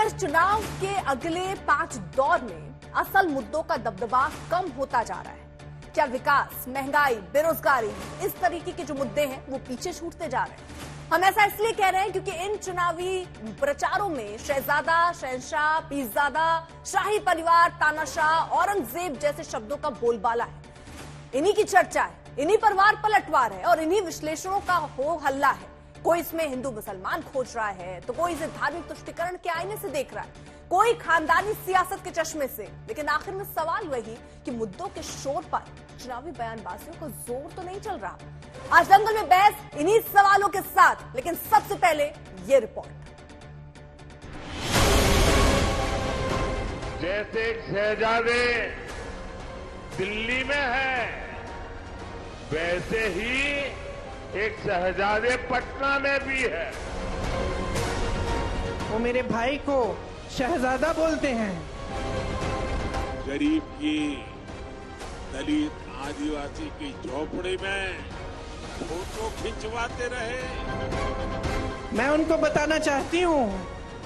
इस चुनाव के अगले 5 दौर में असल मुद्दों का दबदबा कम होता जा रहा है। क्या विकास, महंगाई, बेरोजगारी, इस तरीके के जो मुद्दे हैं वो पीछे छूटते जा रहे हैं? हम ऐसा इसलिए कह रहे हैं क्योंकि इन चुनावी प्रचारों में शहजादा, शहंशाह, पीरजादा, शाही परिवार, तानाशाह, औरंगजेब जैसे शब्दों का बोलबाला है। इन्हीं की चर्चा है, इन्हीं पर वार पलटवार है और इन्हीं विश्लेषणों का हो हल्ला है। कोई इसमें हिंदू मुसलमान खोज रहा है तो कोई इसे धार्मिक तुष्टिकरण के आईने से देख रहा है, कोई खानदानी सियासत के चश्मे से। लेकिन आखिर में सवाल वही कि मुद्दों के शोर पर चुनावी बयानबाजियों का जोर तो नहीं चल रहा। आज दंगल में बहस इन्हीं सवालों के साथ, लेकिन सबसे पहले ये रिपोर्ट। जैसे एक शहजादे दिल्ली में है, वैसे ही एक शहजादे पटना में भी है। वो मेरे भाई को शहजादा बोलते हैं। गरीब की, दलित आदिवासी की झोपड़ी में फोटो खिंचवाते रहे। मैं उनको बताना चाहती हूँ,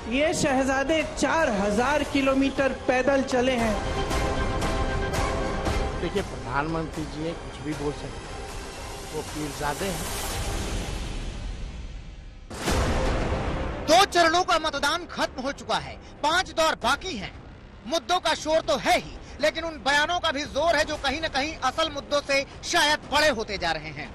ये शहजादे 4000 किलोमीटर पैदल चले हैं। देखिए, प्रधानमंत्री जी कुछ भी बोल सकते हैं, वो पीरजादे हैं। 2 चरणों का मतदान खत्म हो चुका है, 5 दौर बाकी हैं। मुद्दों का शोर तो है ही, लेकिन उन बयानों का भी जोर है जो कहीं न कहीं असल मुद्दों से शायद बड़े होते जा रहे हैं।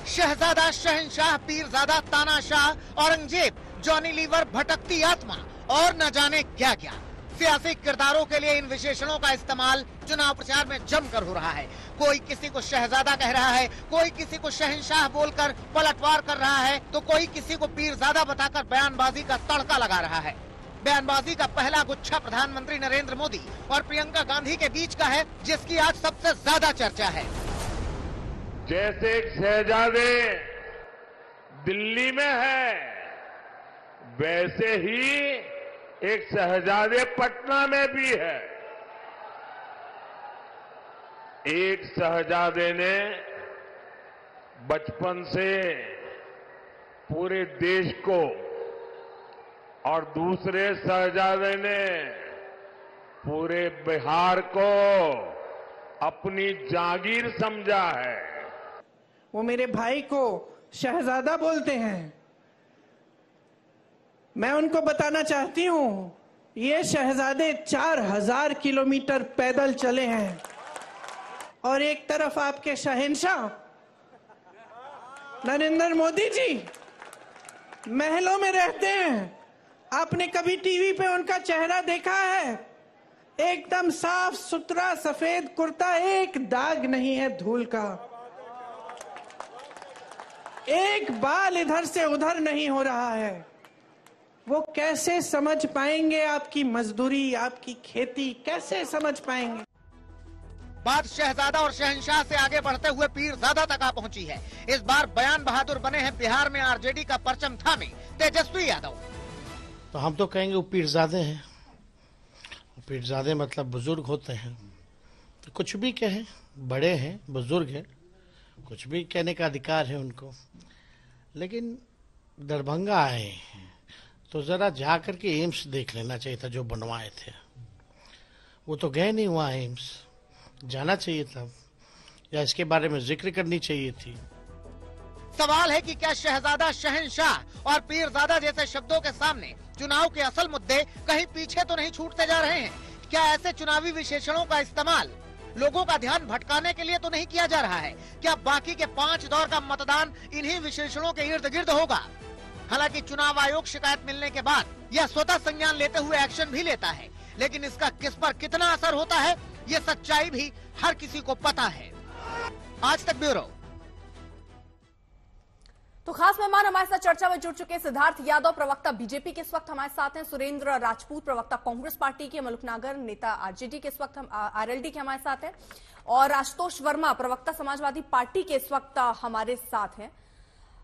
शहजादा, शहंशाह, पीरजादा, तानाशाह, औरंगजेब, जॉनी लीवर, भटकती आत्मा और न जाने क्या क्या सियासी किरदारों के लिए इन विशेषणों का इस्तेमाल चुनाव प्रचार में जमकर हो रहा है। कोई किसी को शहजादा कह रहा है, कोई किसी को शहंशाह बोलकर पलटवार कर रहा है, तो कोई किसी को पीरजादा बताकर बयानबाजी का तड़का लगा रहा है। बयानबाजी का पहला गुच्छा प्रधानमंत्री नरेंद्र मोदी और प्रियंका गांधी के बीच का है, जिसकी आज सबसे ज्यादा चर्चा है। जैसे एक शहजादे दिल्ली में है, वैसे ही एक शहजादे पटना में भी है। एक शहजादे ने बचपन से पूरे देश को और दूसरे शहजादे ने पूरे बिहार को अपनी जागीर समझा है। वो मेरे भाई को शहजादा बोलते हैं। मैं उनको बताना चाहती हूँ, ये शहजादे 4000 किलोमीटर पैदल चले हैं और एक तरफ आपके शहंशाह नरेंद्र मोदी जी महलों में रहते हैं। आपने कभी टीवी पे उनका चेहरा देखा है? एकदम साफ सुथरा सफेद कुर्ता, एक दाग नहीं है धूल का, एक बाल इधर से उधर नहीं हो रहा है। वो कैसे समझ पाएंगे आपकी मजदूरी, आपकी खेती, कैसे समझ पाएंगे? बात शहजादा और शहंशाह से आगे बढ़ते हुए पीरजादा तक आ पहुंची है। इस बार बयान बहादुर बने हैं बिहार में आरजेडी का परचम थामे तेजस्वी यादव। तो हम तो कहेंगे वो पीरजादे हैं। पीरजादे मतलब बुजुर्ग होते हैं, तो कुछ भी कहें, बड़े हैं, बुजुर्ग हैं, कुछ भी कहने का अधिकार है उनको। लेकिन दरभंगा आए तो जरा जा करके एम्स देख लेना चाहिए था जो बनवाए थे। वो तो गए नहीं वहाँ एम्स, जाना चाहिए था या इसके बारे में जिक्र करनी चाहिए थी। सवाल है कि क्या शहजादा, शहंशाह और पीरजादा जैसे शब्दों के सामने चुनाव के असल मुद्दे कहीं पीछे तो नहीं छूटते जा रहे हैं? क्या ऐसे चुनावी विशेषणों का इस्तेमाल लोगों का ध्यान भटकाने के लिए तो नहीं किया जा रहा है? क्या बाकी के 5 दौर का मतदान इन्हीं विशेषणों के इर्द गिर्द होगा? हालांकि चुनाव आयोग शिकायत मिलने के बाद यह स्वतः संज्ञान लेते हुए एक्शन भी लेता है, लेकिन इसका किस पर कितना असर होता है, ये सच्चाई भी हर किसी को पता है। आज तक ब्यूरो। तो खास मेहमान हमारे साथ चर्चा में जुड़ चुके सिद्धार्थ यादव, प्रवक्ता बीजेपी के इस वक्त हमारे साथ हैं। सुरेंद्र राजपूत, प्रवक्ता कांग्रेस पार्टी के। मलुक नागर, नेता आरजेडी के इस वक्त आरएलडी के हमारे साथ हैं। और आशुतोष वर्मा, प्रवक्ता समाजवादी पार्टी के इस वक्त हमारे साथ हैं।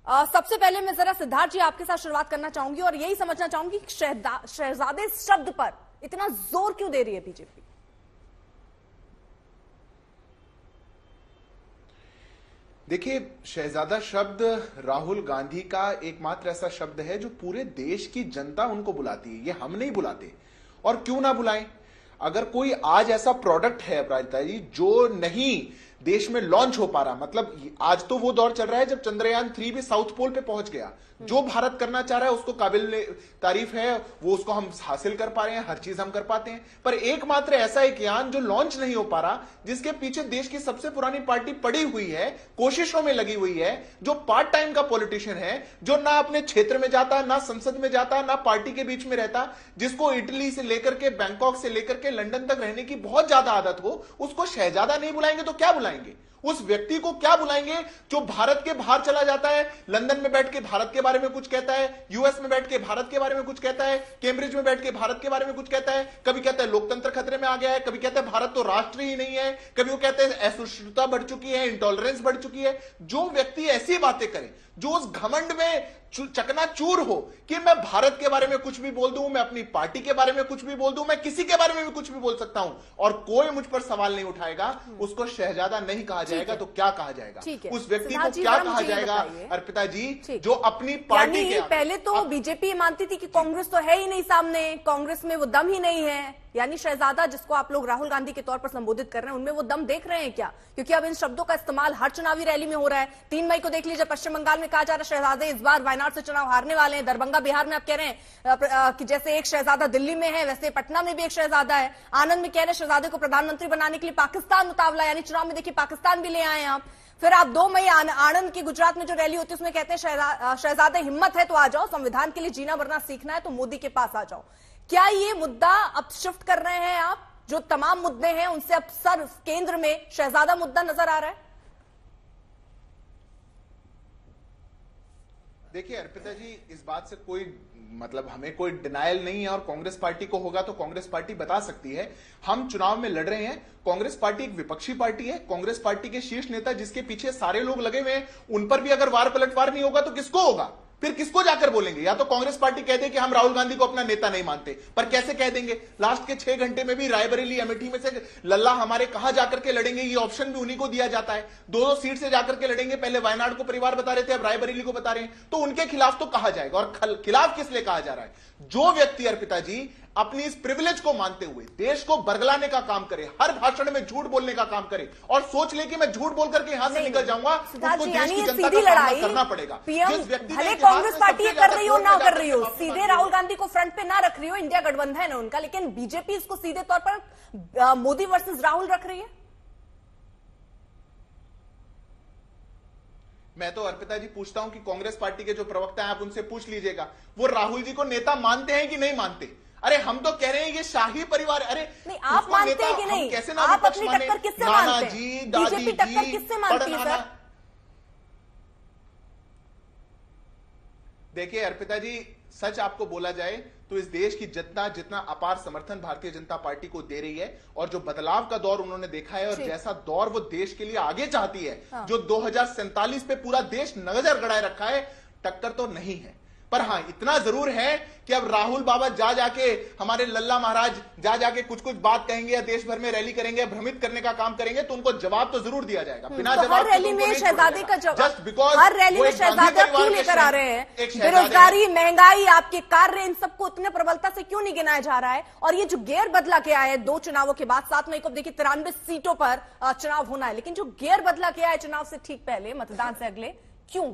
सबसे पहले मैं जरा सिद्धार्थ जी आपके साथ शुरुआत करना चाहूंगी और यही समझना चाहूंगी शहजादे शब्द पर इतना जोर क्यों दे रही है बीजेपी? देखिए, शहजादा शब्द राहुल गांधी का एकमात्र ऐसा शब्द है जो पूरे देश की जनता उनको बुलाती है, ये हम नहीं बुलाते। और क्यों ना बुलाएं? अगर कोई आज ऐसा प्रोडक्ट है अपराजिता जी जो नहीं देश में लॉन्च हो पा रहा, मतलब आज तो वो दौर चल रहा है जब चंद्रयान 3 भी साउथ पोल पे पहुंच गया। जो भारत करना चाह रहा है उसको काबिल तारीफ है, वो उसको हम हासिल कर पा रहे हैं, हर चीज हम कर पाते हैं। पर एकमात्र ऐसा एक यान जो लॉन्च नहीं हो पा रहा, जिसके पीछे देश की सबसे पुरानी पार्टी पड़ी हुई है, कोशिशों में लगी हुई है, जो पार्ट टाइम का पॉलिटिशियन है, जो ना अपने क्षेत्र में जाता, ना संसद में जाता, ना पार्टी के बीच में रहता, जिसको इटली से लेकर के बैंकॉक से लेकर के लंदन तक रहने की बहुत ज्यादा आदत हो, उसको शहजादा नहीं बुलाएंगे तो क्या बुलाएंगे? उस व्यक्ति को क्या बुलाएंगे जो भारत के बाहर चला जाता है, लंदन में बैठ के भारत के बारे में कुछ कहता है, यूएस में बैठ के भारत के बारे में कुछ कहता है, कैम्ब्रिज में बैठ के भारत के बारे में कुछ कहता है, कभी कहता है लोकतंत्र खतरे में आ गया है, कभी कहता है भारत तो राष्ट्र ही नहीं है, कभी वो कहते हैं असहिष्णुता बढ़ चुकी है, इंटॉलरेंस बढ़ चुकी है। जो व्यक्ति ऐसी बातें करे, जो उस घमंड में चकनाचूर हो कि मैं भारत के बारे में कुछ भी बोल दूं, मैं अपनी पार्टी के बारे में कुछ भी बोल दूं, मैं किसी के बारे में भी कुछ भी बोल सकता हूं और कोई मुझ पर सवाल नहीं उठाएगा, उसको शहजादा नहीं कहा जाएगा तो क्या कहा जाएगा? उस व्यक्ति को क्या कहा जाएगा अर्पिता जी, जो अपनी पार्टी के पहले तो बीजेपी मानती थी कि कांग्रेस तो है ही नहीं सामने, कांग्रेस में वो दम ही नहीं है, यानी शहजादा जिसको आप लोग राहुल गांधी के तौर पर संबोधित कर रहे हैं उनमें वो दम देख रहे हैं क्या? क्योंकि अब इन शब्दों का इस्तेमाल हर चुनावी रैली में हो रहा है। 3 मई को देख लीजिए, पश्चिम बंगाल में कहा जा रहा है शहजादे इस बार वायनाड से चुनाव हारने वाले हैं, दरभंगा बिहार में आप कह रहे हैं कि जैसे एक शहजादा दिल्ली में है वैसे पटना में भी एक शहजादा है, आनंद में कह रहे हैं शहजादे को प्रधानमंत्री बनाने के लिए पाकिस्तान उतावला, यानी चुनाव में देखिए पाकिस्तान भी ले आए आप। फिर आप 2 मई आनंद की गुजरात में जो रैली होती है उसमें कहते हैं शहजादे हिम्मत है तो आ जाओ, संविधान के लिए जीना वरना सीखना है तो मोदी के पास आ जाओ। क्या ये मुद्दा अब शिफ्ट कर रहे हैं आप? जो तमाम मुद्दे हैं उनसे अब सर केंद्र में शहजादा मुद्दा नजर आ रहा है? देखिए अर्पिता जी, इस बात से कोई मतलब हमें कोई डिनायल नहीं है और कांग्रेस पार्टी को होगा तो कांग्रेस पार्टी बता सकती है। हम चुनाव में लड़ रहे हैं, कांग्रेस पार्टी एक विपक्षी पार्टी है, कांग्रेस पार्टी के शीर्ष नेता जिसके पीछे सारे लोग लगे हुए हैं, उन पर भी अगर वार पलटवार नहीं होगा तो किसको होगा? फिर किसको जाकर बोलेंगे? या तो कांग्रेस पार्टी कह दे कि हम राहुल गांधी को अपना नेता नहीं मानते, पर कैसे कह देंगे? लास्ट के 6 घंटे में भी रायबरेली अमेठी में से लल्ला हमारे कहां जाकर के लड़ेंगे, ये ऑप्शन भी उन्हीं को दिया जाता है। 2 सीट से जाकर के लड़ेंगे, पहले वायनाड को परिवार बता रहे थे, अब रायबरेली को बता रहे हैं, तो उनके खिलाफ तो कहा जाएगा। और खिलाफ किस लिए कहा जा रहा है? जो व्यक्ति अर्पिता जी अपनी इस प्रिविलेज को मानते हुए देश को बरगलाने का काम करे, हर भाषण में झूठ बोलने का काम करे और सोच ले कि मैं झूठ बोल करके यहां से निकल जाऊंगा, उसको देश की जनता का सामना करना पड़ेगा। भले कांग्रेस पार्टी ये कर रही हो ना कर रही हो, सीधे राहुल गांधी को फ्रंट पे ना रख रही हो, इंडिया गठबंधन है उनका, लेकिन बीजेपी इसको सीधे तौर पर मोदी वर्सेस राहुल रख रही है। मैं तो अर्पिता जी पूछता हूं कि कांग्रेस पार्टी के जो प्रवक्ता हैं आप उनसे पूछ लीजिएगा, वो राहुल जी को नेता मानते हैं कि नहीं मानते? अरे हम तो कह रहे हैं ये शाही परिवार, अरे नहीं आप मानते हैं कि नहीं? कैसे ना आप अपनी टक्कर किससे मानते हैं? जी, बीजेपी टक्कर किससे मानती है सर? देखिए अर्पिता जी, सच आपको बोला जाए तो इस देश की जितना अपार समर्थन भारतीय जनता पार्टी को दे रही है और जो बदलाव का दौर उन्होंने देखा है और जैसा दौर वो देश के लिए आगे चाहती है, जो 2047 पे पूरा देश नजर गड़ाए रखा है, टक्कर तो नहीं है। पर हां इतना जरूर है कि अब राहुल बाबा जा जाके हमारे लल्ला महाराज जा जाके कुछ बात कहेंगे या देश भर में रैली करेंगे, भ्रमित करने का काम करेंगे, तो उनको जवाब तो जरूर दिया जाएगा। बिना तो जवाब हर रैली में शहजादे का जवाब, हर रैली में शहजादा क्यों लेकर आ रहे हैं? बेरोजगारी, महंगाई, आपके कार्य, इन सबको उतने प्रबलता से क्यों नहीं गिनाया जा रहा है? और ये जो गेयर बदला गया है 2 चुनावों के बाद, 7 मई को देखिए 93 सीटों पर चुनाव होना है, लेकिन जो गेयर बदला गया है चुनाव से ठीक पहले, मतदान से अगले, क्यों?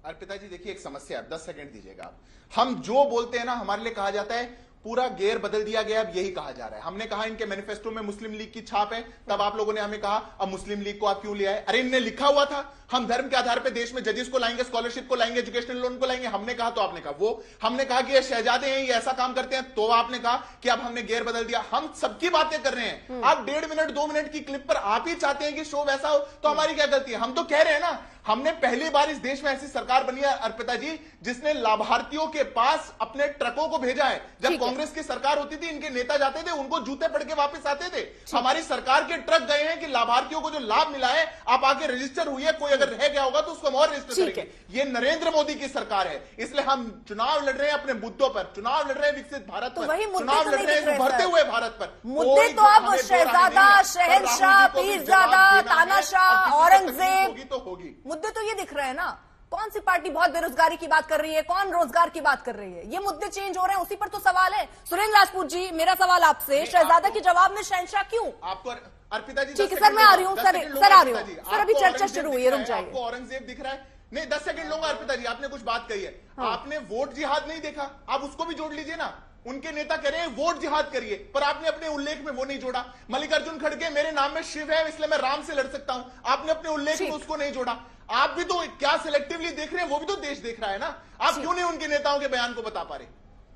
अर्पिता जी देखिए, एक समस्या है, 10 सेकंड दीजिएगा आप। हम जो बोलते हैं ना, हमारे लिए कहा जाता है पूरा गेयर बदल दिया गया, अब यही कहा जा रहा है। हमने कहा इनके मैनिफेस्टो में मुस्लिम लीग की छाप है, तब आप लोगों ने हमें कहा अब मुस्लिम लीग को आप क्यों ले आए? अरे इनने लिखा हुआ था हम धर्म के आधार पर देश में जजेस को लाएंगे, स्कॉलरशिप को लाएंगे, एजुकेशनल लोन को लाएंगे, हमने कहा तो आपने कहा वो, हमने कहा कि ये शहजादे हैं, ये ऐसा काम करते हैं, तो आपने कहा कि अब हमने गेयर बदल दिया। हम सबकी बातें कर रहे हैं, आप 1.5 मिनट 2 मिनट की क्लिप पर आप ही चाहते हैं कि शो वैसा हो, तो हमारी क्या गलती है? हम तो कह रहे हैं ना, हमने पहली बार इस देश में ऐसी सरकार बनी है अर्पिता जी जिसने लाभार्थियों के पास अपने ट्रकों को भेजा है। जब कांग्रेस की सरकार होती थी, इनके नेता जाते थे, उनको जूते पड़ के वापस आते थे। हमारी सरकार के ट्रक गए हैं कि लाभार्थियों को जो लाभ मिला है आप आके रजिस्टर हुई है, कोई अगर रह गया होगा तो उसको हम और रजिस्टर करेंगे। ये नरेंद्र मोदी की सरकार है, इसलिए हम चुनाव लड़ रहे हैं अपने मुद्दों पर, चुनाव लड़ रहे हैं विकसित भारत पर, चुनाव लड़ रहे हैं उभरते हुए भारत पर। मुद्दे तो अब शहजादा, शहनशाह, पीरजादा, तानाशाह, औरंगजेब तो होगी। मुद्दे तो ये दिख रहे हैं ना। कौन सी पार्टी बहुत बेरोजगारी की बात कर रही है, कौन रोजगार की बात कर रही है, ये मुद्दे चेंज हो रहे हैं, उसी पर तो सवाल है। सुरेंद्र राजपूत जी, मेरा सवाल आपसे, शहजादा के जवाब में शहनशाह क्यों? आपको अर्पिता जी ठीक है सर, मैं आ रही हूँ सर आ रही हूँ सर, अभी चर्चा शुरू हुई है, रुक जाइए। आपको औरंगजेब दिख रहा है? नहीं, 10 सेकंड लूंगा अर्पिता जी, आपने कुछ बात कही है। आपने वोट जिहाद नहीं देखा, आप उसको भी जोड़ लीजिए ना। उनके नेता कह रहे हैं वोट जिहाद करिए, पर आपने अपने उल्लेख में वो नहीं जोड़ा। मल्लिकार्जुन खड़गे, मेरे नाम में शिव है इसलिए मैं राम से लड़ सकता हूं, आपने अपने उल्लेख में उसको नहीं जोड़ा। आप भी तो क्या सिलेक्टिवली देख रहे हैं, वो भी तो देश देख रहा है ना। आप क्यों नहीं उनके नेताओं के बयान को बता पा रहे?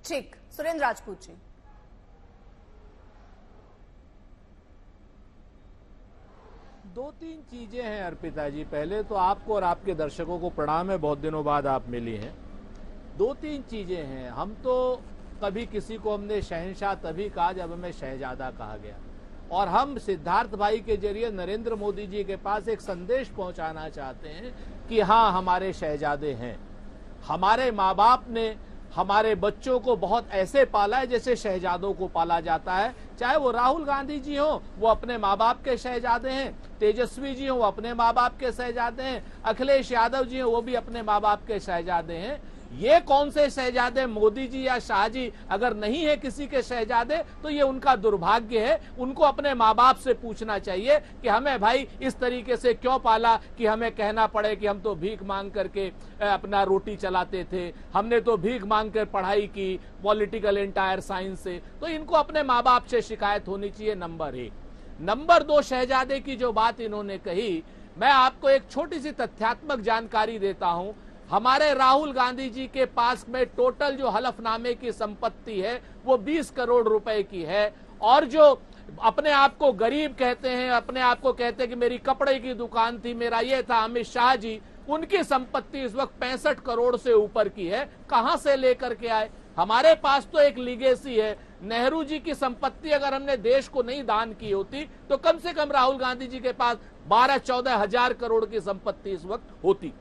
ठीक, सुरेंद्र राजपूत जी। दो तीन चीजें हैं अर्पिता जी। पहले तो आपको और आपके दर्शकों को प्रणाम है, बहुत दिनों बाद आप मिली हैं। दो तीन चीजें हैं। हम तो कभी किसी को हमने शहनशाह तभी कहा जब हमें शहजादा कहा गया, और हम सिद्धार्थ भाई के जरिए नरेंद्र मोदी जी के पास एक संदेश पहुंचाना चाहते हैं कि हाँ, हमारे शहजादे हैं। हमारे माँ बाप ने हमारे बच्चों को बहुत ऐसे पाला है जैसे शहजादों को पाला जाता है। चाहे वो राहुल गांधी जी हो, वो अपने माँ बाप के शहजादे हैं, तेजस्वी जी हो, वो अपने माँ बाप के शहजादे हैं, अखिलेश यादव जी हो, वो भी अपने माँ बाप के शहजादे हैं। ये कौन से शहजादे, मोदी जी या शाह जी अगर नहीं है किसी के शहजादे, तो ये उनका दुर्भाग्य है। उनको अपने माँ बाप से पूछना चाहिए कि हमें भाई इस तरीके से क्यों पाला कि हमें कहना पड़े कि हम तो भीख मांग करके अपना रोटी चलाते थे, हमने तो भीख मांग कर पढ़ाई की पॉलिटिकल एंटायर साइंस से। तो इनको अपने माँ बाप से शिकायत होनी चाहिए, नंबर 1। नंबर 2, शहजादे की जो बात इन्होंने कही, मैं आपको एक छोटी सी तथ्यात्मक जानकारी देता हूं। हमारे राहुल गांधी जी के पास में टोटल जो हलफनामे की संपत्ति है वो 20 करोड़ रुपए की है, और जो अपने आप को गरीब कहते हैं, अपने आप को कहते हैं कि मेरी कपड़े की दुकान थी, मेरा ये था, अमित शाह जी, उनकी संपत्ति इस वक्त 65 करोड़ से ऊपर की है। कहां से लेकर के आए? हमारे पास तो एक लीगेसी है। नेहरू जी की संपत्ति अगर हमने देश को नहीं दान की होती तो कम से कम राहुल गांधी जी के पास 12-14 हजार करोड़ की संपत्ति इस वक्त होती।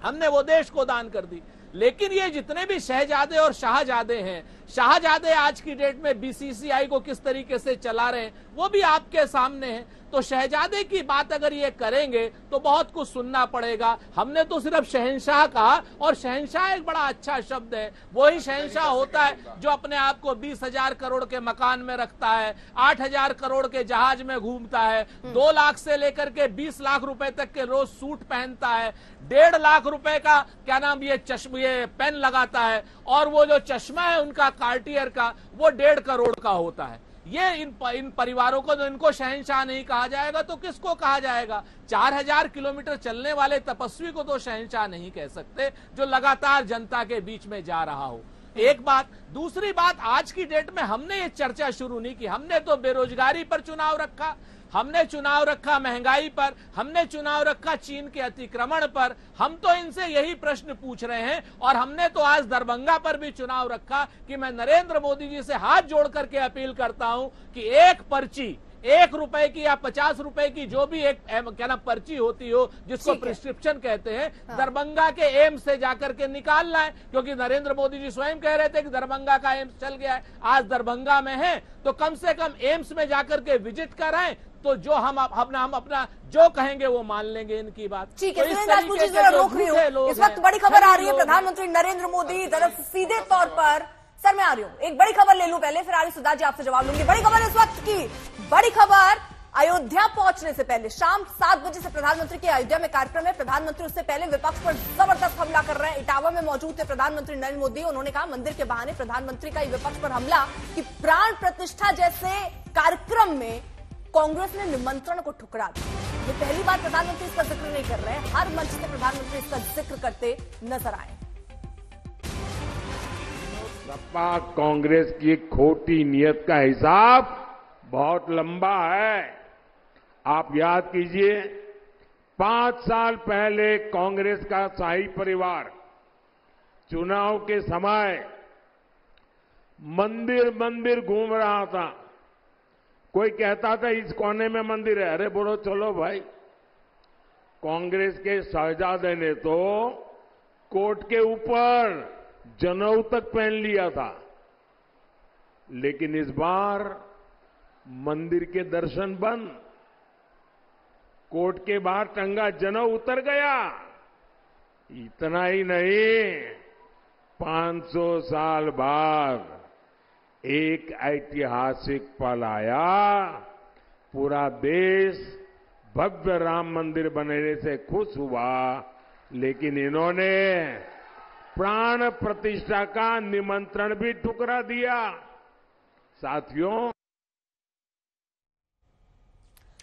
हमने वो देश को दान कर दी। लेकिन ये जितने भी शहजादे और शाहजादे हैं, शाहजादे आज की डेट में बीसीसीआई को किस तरीके से चला रहे हैं वो भी आपके सामने है। तो शहजादे की बात अगर ये करेंगे तो बहुत कुछ सुनना पड़ेगा। हमने तो सिर्फ शहनशाह कहा, और शहनशाह एक बड़ा अच्छा शब्द है। वही शहनशाह होता है जो अपने आप को 20,000 करोड़ के मकान में रखता है, 8,000 करोड़ के जहाज में घूमता है, 2 लाख से लेकर के 20 लाख रुपए तक के रोज सूट पहनता है, 1.5 लाख रुपए का क्या नाम ये पेन लगाता है, और वो जो चश्मा है उनका कार्टियर का वो 1.5 करोड़ का होता है। ये इन परिवारों को, जो इनको शहनशाह नहीं कहा जाएगा तो किसको कहा जाएगा? 4000 किलोमीटर चलने वाले तपस्वी को तो शहनशाह नहीं कह सकते, जो लगातार जनता के बीच में जा रहा हो। एक बात। दूसरी बात, आज की डेट में हमने ये चर्चा शुरू नहीं की। हमने तो बेरोजगारी पर चुनाव रखा, हमने चुनाव रखा महंगाई पर, हमने चुनाव रखा चीन के अतिक्रमण पर। हम तो इनसे यही प्रश्न पूछ रहे हैं, और हमने तो आज दरभंगा पर भी चुनाव रखा कि मैं नरेंद्र मोदी जी से हाथ जोड़ करके अपील करता हूं कि एक पर्ची, 1 रुपए की या 50 रुपए की जो भी एक क्या नाम पर्ची होती हो, जिसको प्रिस्क्रिप्शन कहते हैं, दरभंगा के एम्स से जाकर के निकालना है। क्योंकि नरेंद्र मोदी जी स्वयं कह रहे थे कि दरभंगा का एम्स चल गया है। आज दरभंगा में है तो कम से कम एम्स में जाकर के विजिट कराएं, तो जो हम अपना जो कहेंगे वो मान लेंगे इनकी बात। ठीक है, रोक रही हूँ। इस वक्त बड़ी खबर आ रही है, प्रधानमंत्री नरेंद्र मोदी तरफ सीधे तौर पर। सर मैं आ रही हूँ, एक बड़ी खबर ले लूं पहले, फिर आर्य सुधा जी आपसे जवाब लूंगी। बड़ी खबर इस वक्त की, बड़ी खबर अयोध्या पहुंचने से पहले शाम 7 बजे से प्रधानमंत्री के अयोध्या में कार्यक्रम है। प्रधानमंत्री उससे पहले विपक्ष पर जबरदस्त हमला कर रहे हैं। इटावा में मौजूद थे प्रधानमंत्री नरेंद्र मोदी। उन्होंने कहा मंदिर के बहाने प्रधानमंत्री का विपक्ष पर हमला कि प्राण प्रतिष्ठा जैसे कार्यक्रम में कांग्रेस ने निमंत्रण को ठुकरा दिया। ये पहली बार प्रधानमंत्री इसका जिक्र नहीं कर रहे हैं, हर मंच से प्रधानमंत्री इसका जिक्र करते नजर आए। सपा कांग्रेस की खोटी नीयत का हिसाब बहुत लंबा है। आप याद कीजिए, 5 साल पहले कांग्रेस का शाही परिवार चुनाव के समय मंदिर मंदिर घूम रहा था। कोई कहता था इस कोने में मंदिर है, अरे बोलो चलो भाई। कांग्रेस के शहजादे ने तो कोर्ट के ऊपर जनेऊ तक पहन लिया था, लेकिन इस बार मंदिर के दर्शन बंद, कोर्ट के बाहर टंगा जनेऊ उतर गया। इतना ही नहीं, 500 साल बाद एक ऐतिहासिक पल आया। पूरा देश भव्य राम मंदिर बनने से खुश हुआ, लेकिन इन्होंने प्राण प्रतिष्ठा का निमंत्रण भी ठुकरा दिया। साथियों,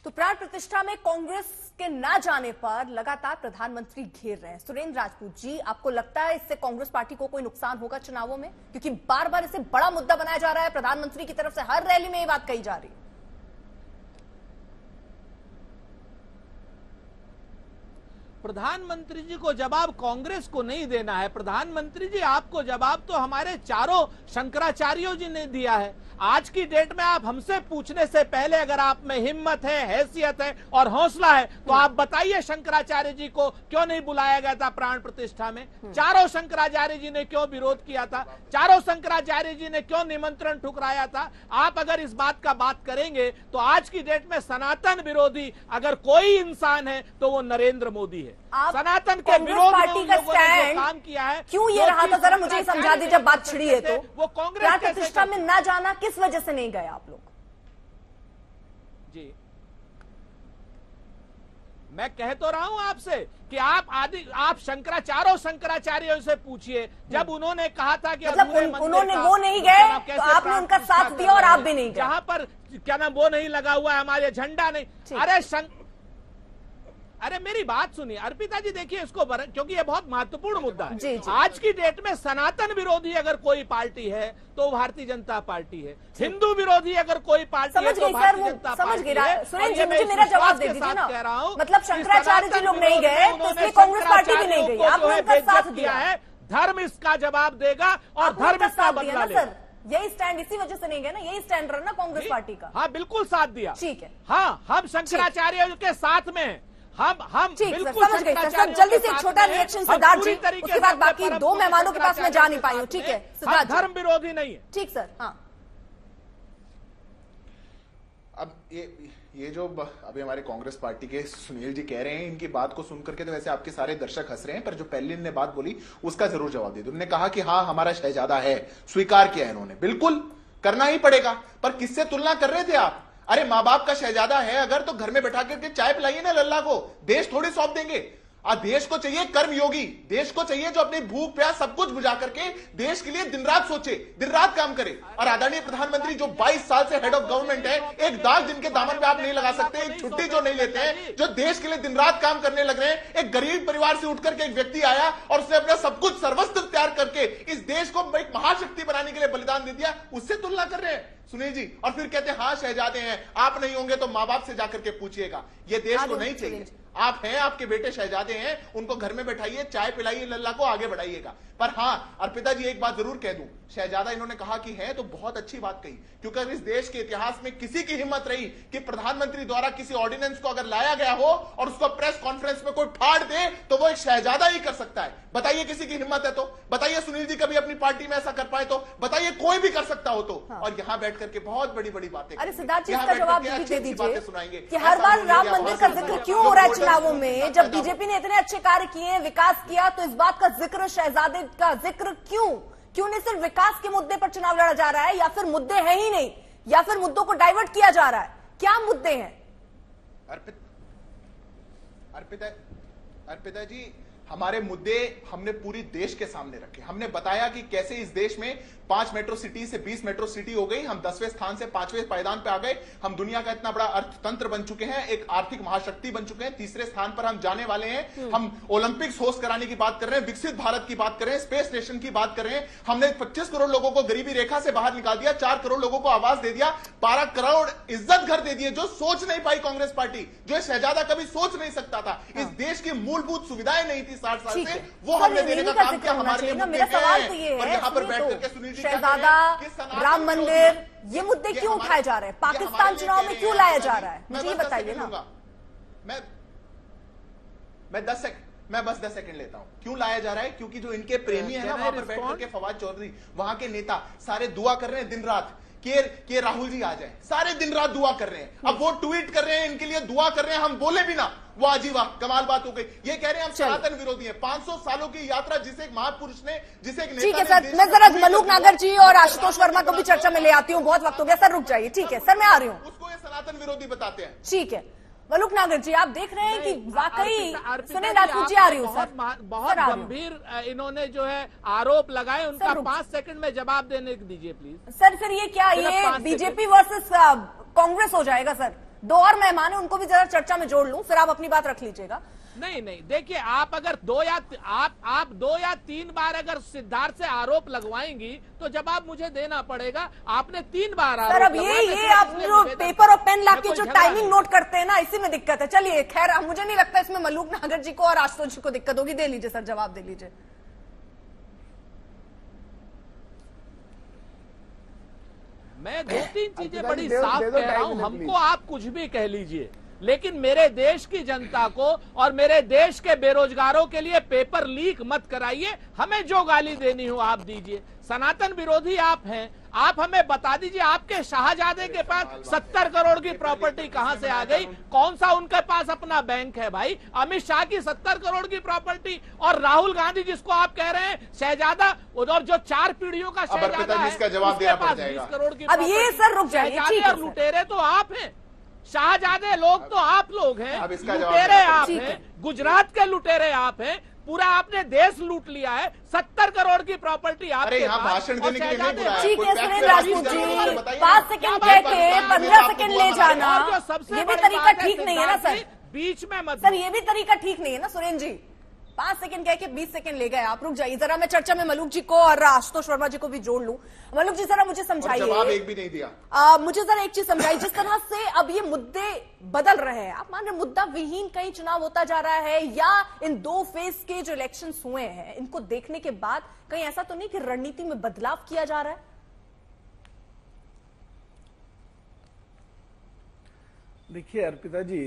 तो प्राण प्रतिष्ठा में कांग्रेस के ना जाने पर लगातार प्रधानमंत्री घेर रहे हैं। सुरेंद्र राजपूत जी, आपको लगता है इससे कांग्रेस पार्टी को कोई नुकसान होगा चुनावों में? क्योंकि बार बार इसे बड़ा मुद्दा बनाया जा रहा है, प्रधानमंत्री की तरफ से हर रैली में ये बात कही जा रही है। प्रधानमंत्री जी को जवाब कांग्रेस को नहीं देना है। प्रधानमंत्री जी, आपको जवाब तो हमारे चारों शंकराचार्यों जी ने दिया है। आज की डेट में आप हमसे पूछने से पहले अगर आप में हिम्मत है, हैसियत है और हौसला है तो आप बताइए शंकराचार्य जी को क्यों नहीं बुलाया गया था प्राण प्रतिष्ठा में? चारों शंकराचार्य जी ने क्यों विरोध किया था? चारों शंकराचार्य जी ने क्यों निमंत्रण ठुकराया था? आप अगर इस बात का बात करेंगे तो आज की डेट में सनातन विरोधी अगर कोई इंसान है तो वो नरेंद्र मोदी है। सनातन के विरोध में उन लोगों ने जो काम किया है, क्यों ये रहा था, जरा मुझे समझा दीजिए। जब बात छिड़ी है तो वो कांग्रेस प्रतिष्ठा में न जाना किस वजह से नहीं गए आप लोग? जी, मैं कह तो रहा हूं आपसे कि आप चारों शंकराचार्यों से पूछिए। जब उन्होंने कहा था कि मतलब उन्होंने वो नहीं गए तो आपने उनका साथ दिया और आप भी नहीं गए। जहां पर क्या नाम वो नहीं लगा हुआ है, हमारे झंडा नहीं। अरे मेरी बात सुनिए अर्पिता जी, देखिए इसको क्योंकि ये बहुत महत्वपूर्ण मुद्दा है। जी। आज की डेट में सनातन विरोधी अगर कोई पार्टी है तो भारतीय जनता पार्टी है। हिंदू विरोधी अगर कोई पार्टी है तो भारतीय जनता पार्टी है। सुरेंद्र जी, मुझे मेरा जवाब दे दीजिए ना। कह रहा हूँ मतलब शंकराचार्य जी लोग नहीं गए तो इसलिए कांग्रेस पार्टी भी नहीं गई, आपने उनका साथ दिया है। धर्म इसका जवाब देगा और धर्म इसका बदला लेगा। यही स्टैंड, इसी वजह से नहीं गए ना, यही स्टैंड रहा ना कांग्रेस पार्टी का। हाँ बिल्कुल साथ दिया। ठीक है, हाँ हम शंकराचार्य के साथ में हम बिल्कुल समझ गई सर। जल्दी से एक छोटा रिएक्शन सिद्धार्थ जी, उसके बाद बाकी दो मेहमानों के पास मैं जा नहीं पाई हूँ। ठीक है सिद्धार्थ, धर्म विरोधी नहीं है। ठीक सर। हाँ, अब ये जो अभी हमारे कांग्रेस पार्टी के सुनील जी कह रहे हैं, इनकी बात को सुनकर के तो वैसे आपके सारे दर्शक हंस रहे हैं, पर जो पहले इन्होंने बात बोली उसका जरूर जवाब दे दो। उन्होंने कहा कि हाँ हमारा शहजादा है, स्वीकार किया है इन्होंने, बिल्कुल करना ही पड़ेगा। पर किससे तुलना कर रहे थे आप? अरे माँ बाप का शहजादा है अगर तो घर में बैठा करके चाय पिलाइए ना लल्ला को, देश थोड़ी सौंप देंगे। देश को चाहिए कर्मयोगी, देश को चाहिए जो अपनी भूख प्यास सब कुछ बुझा करके देश के लिए दिन रात सोचे, दिन रात काम करे। और आदरणीय प्रधानमंत्री जो 22 साल से हेड ऑफ गवर्नमेंट है, एक दाग जिनके दामन पे आप नहीं लगा सकते, एक छुट्टी जो नहीं लेते हैं, जो देश के लिए दिन रात काम करने लग रहे हैं। एक गरीब परिवार से उठकर के एक व्यक्ति आया और उसने अपना सब कुछ सर्वस्व त्याग करके इस देश को एक महाशक्ति बनाने के लिए बलिदान दे दिया, उससे तुलना कर रहे हैं सुनील जी। और फिर कहते हैं हाँ शहजादे हैं, आप नहीं होंगे तो माँ बाप से जाकर के पूछिएगा। ये देश को नहीं चाहिए। आप हैं, आपके बेटे शहजादे हैं, उनको घर में बैठाइए, चाय पिलाइए लल्ला को, आगे बढ़ाइएगा। पर हाँ अर्पिता जी एक बात जरूर कह दूं, शहजादा इन्होंने कहा कि है तो बहुत अच्छी बात कही, क्योंकि अगर इस देश के इतिहास में किसी की हिम्मत रही कि प्रधानमंत्री द्वारा किसी ऑर्डिनेंस को अगर लाया गया हो और उसको प्रेस कॉन्फ्रेंस में कोई फाड़ दे तो वो एक शहजादा ही कर सकता है। बताइए किसी की हिम्मत है तो बताइए, सुनील जी कभी अपनी पार्टी में ऐसा कर पाए तो बताइए, कोई भी कर सकता हो तो। हाँ। और यहाँ बैठ करके बहुत बड़ी बड़ी बातें, अरे सिद्धार्थ जी इसका जवाब दे दीजिए सुनाएंगे कि हर बार राम मंदिर का जिक्र क्यों हो रहा है चुनावों में? जब बीजेपी ने इतने अच्छे कार्य किए, विकास किया, तो इस बात का जिक्र, शहजादे का जिक्र क्यों नहीं? सिर्फ विकास के मुद्दे पर चुनाव लड़ा जा रहा है, या फिर मुद्दे हैं ही नहीं, या फिर मुद्दों को डाइवर्ट किया जा रहा है? क्या मुद्दे हैं? अर्पिता जी, हमारे मुद्दे हमने पूरी देश के सामने रखे। हमने बताया कि कैसे इस देश में 5 मेट्रो सिटी से 20 मेट्रो सिटी हो गई, हम 10वें स्थान से 5वें पायदान पे आ गए, हम दुनिया का इतना बड़ा अर्थतंत्र बन चुके हैं, एक आर्थिक महाशक्ति बन चुके हैं, 3रे स्थान पर हम जाने वाले हैं, हम ओलंपिक्स होस्ट कराने की बात कर रहे हैं, विकसित भारत की बात कर रहे हैं, स्पेस स्टेशन की बात कर रहे हैं, हमने 25 करोड़ लोगों को गरीबी रेखा से बाहर निकाल दिया, 4 करोड़ लोगों को आवास दे दिया, 12 करोड़ इज्जत घर दे दिए, जो सोच नहीं पाई कांग्रेस पार्टी, जो शहजादा कभी सोच नहीं सकता था। इस देश की मूलभूत सुविधाएं नहीं थी 60 साल से, वो हमने देने का काम किया। हमारे लिए मेरा सवाल तो ये है, यहां पर बैठ करके सुनील जी शहजादा, राम मंदिर, ये मुद्दे क्यों उठाए जा रहे हैं? पाकिस्तान चुनाव में क्यों लाया जा रहा है? मुझे ये बताइए ना। मैं बस 10 सेकंड लेता हूं। क्यों लाया जा रहा है? क्योंकि जो इनके प्रेमी है ना, वहां पर बैठ करके फवाद चौधरी, वहां के नेता सारे दुआ कर रहे हैं दिन रात कि राहुल जी आ जाए, सारे दिन रात दुआ कर रहे हैं। अब वो ट्वीट कर रहे हैं, इनके लिए दुआ कर रहे हैं, हम बोले भी ना, वाह जी वाह, कमाल बात हो गई। ये कह रहे हैं हम सनातन विरोधी हैं। 500 सालों की यात्रा जिसे एक महापुरुष ने, जिसे एक नेता, ठीक है सर, मैं जरा मलूक नागर जी और आशुतोष वर्मा को भी चर्चा में ले आती हूँ, बहुत वक्त हो गया सर, रुक जाइए। ठीक है सर, मैं आ रही हूँ। उसको ये सनातन विरोधी बताते हैं। ठीक है मलूक नागर जी, आप देख रहे हैं कि वाकई सुनील राजपूत जी, आ रही हूँ सर, बहुत गंभीर इन्होंने जो है आरोप लगाए, उनका 5 सेकंड में जवाब देने दीजिए प्लीज। सर फिर ये क्या, ये बीजेपी वर्सेस कांग्रेस हो जाएगा सर? 2 और मेहमान है, उनको भी जरा चर्चा में जोड़ लूं, फिर आप अपनी बात रख लीजिएगा। नहीं, देखिए, आप अगर 2 या 3 बार अगर सिद्धार्थ से आरोप लगवाएंगी तो जवाब मुझे देना पड़ेगा। आपने 3 बार सर, अब ये आप जो पेपर और पेन लाके जो टाइमिंग नोट करते हैं ना, इसी में दिक्कत है। चलिए खैर, मुझे नहीं लगता इसमें मलूक नागर जी को और आशुतोष जी को दिक्कत होगी। दे लीजिए सर, जवाब दे लीजिए। मैं 2-3 चीजें बड़ी साफ कह रहा हूं, हमको आप कुछ भी कह लीजिए, लेकिन मेरे देश की जनता को और मेरे देश के बेरोजगारों के लिए पेपर लीक मत कराइए। हमें जो गाली देनी हो आप दीजिए। सनातन विरोधी आप हैं, आप हमें बता दीजिए आपके शाहजादे के पास 70 करोड़ की प्रॉपर्टी कहां से आ गई? कौन सा उनके पास अपना बैंक है भाई? अमित शाह की 70 करोड़ की प्रॉपर्टी, और राहुल गांधी जिसको आप कह रहे हैं शहजादा, और जो 4 पीढ़ियों का शहजादा है, उसके पास 20 करोड़ की। अब ये सर रुक जाइए, और लुटेरे तो आप हैं, शाहजादे लोग तो आप लोग हैं, लुटेरे आप हैं, गुजरात के लुटेरे आप हैं, पूरा आपने देश लूट लिया है। 70 करोड़ की प्रॉपर्टी आपके पास। यहाँ भाषण देने के लिए नहीं बुलाया। ठीक है सुनील राजपूत जी, 5 सेकंड कह के 15 सेकंड ले जाना, ये भी तरीका ठीक नहीं है ना सर? बीच में मत सर, ये भी तरीका ठीक नहीं है ना सुरेंद्र जी? 5 सेकंड कह के 20 सेकंड ले गए आप। रुक जाइए जरा, मैं चर्चा में मलूक जी को और आशुतोष वर्मा जी को भी जोड़ लूं। मलूक जी जरा मुझे समझाइए, जवाब एक भी नहीं दिया। मुझे जरा एक चीज समझाइए, जिस तरह से अब ये मुद्दे बदल रहे हैं, आप मान रहे मुद्दा विहीन कहीं चुनाव होता जा रहा है, या इन 2 फेज के जो इलेक्शंस हुए हैं इनको देखने के बाद कहीं ऐसा तो नहीं कि रणनीति में बदलाव किया जा रहा है? देखिए अर्पिता जी,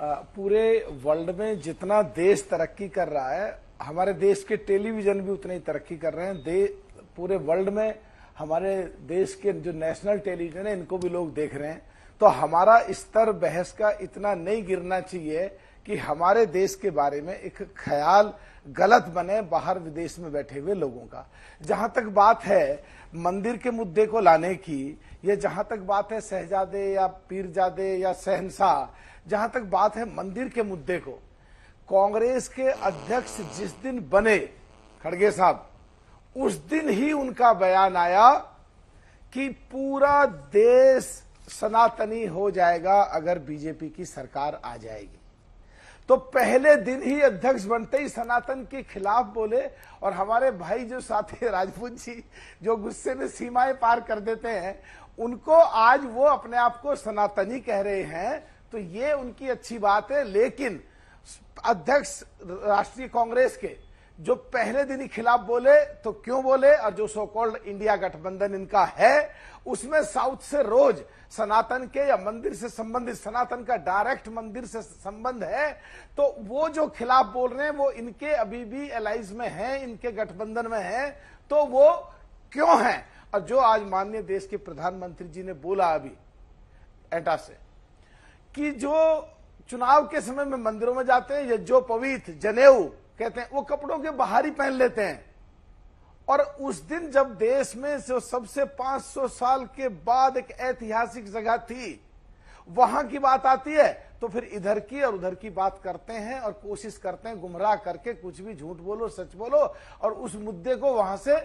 पूरे वर्ल्ड में जितना देश तरक्की कर रहा है, हमारे देश के टेलीविजन भी उतने ही तरक्की कर रहे हैं। पूरे वर्ल्ड में हमारे देश के जो नेशनल टेलीविजन है, इनको भी लोग देख रहे हैं। तो हमारा स्तर बहस का इतना नहीं गिरना चाहिए कि हमारे देश के बारे में एक ख्याल गलत बने बाहर विदेश में बैठे हुए लोगों का। जहां तक बात है मंदिर के मुद्दे को लाने की, या जहां तक बात है शहजादे या पीरजादे या शहंशाह, जहां तक बात है मंदिर के मुद्दे को, कांग्रेस के अध्यक्ष जिस दिन बने खड़गे साहब, उस दिन ही उनका बयान आया कि पूरा देश सनातनी हो जाएगा अगर बीजेपी की सरकार आ जाएगी। तो पहले दिन ही अध्यक्ष बनते ही सनातन के खिलाफ बोले। और हमारे भाई जो साथी राजपूत जी जो गुस्से में सीमाएं पार कर देते हैं, उनको आज वो अपने आप को सनातनी कह रहे हैं, तो ये उनकी अच्छी बात है। लेकिन अध्यक्ष राष्ट्रीय कांग्रेस के जो पहले दिन ही खिलाफ बोले, तो क्यों बोले? और जो सो कॉल्ड इंडिया गठबंधन इनका है, उसमें साउथ से रोज सनातन के या मंदिर से संबंधित, सनातन का डायरेक्ट मंदिर से संबंध है, तो वो जो खिलाफ बोल रहे हैं वो इनके अभी भी एलाइज में हैं, इनके गठबंधन में हैं। तो वो क्यों हैं? और जो आज माननीय देश के प्रधानमंत्री जी ने बोला अभी एटा से, कि जो चुनाव के समय में मंदिरों में जाते हैं, ये जो पवित्र जनेऊ कहते हैं, वो कपड़ों के बाहर ही पहन लेते हैं। और उस दिन जब देश में जो सबसे 500 साल के बाद एक ऐतिहासिक जगह थी, वहां की बात आती है तो फिर इधर की और उधर की बात करते हैं और कोशिश करते हैं गुमराह करके कुछ भी झूठ बोलो सच बोलो और उस मुद्दे को वहां से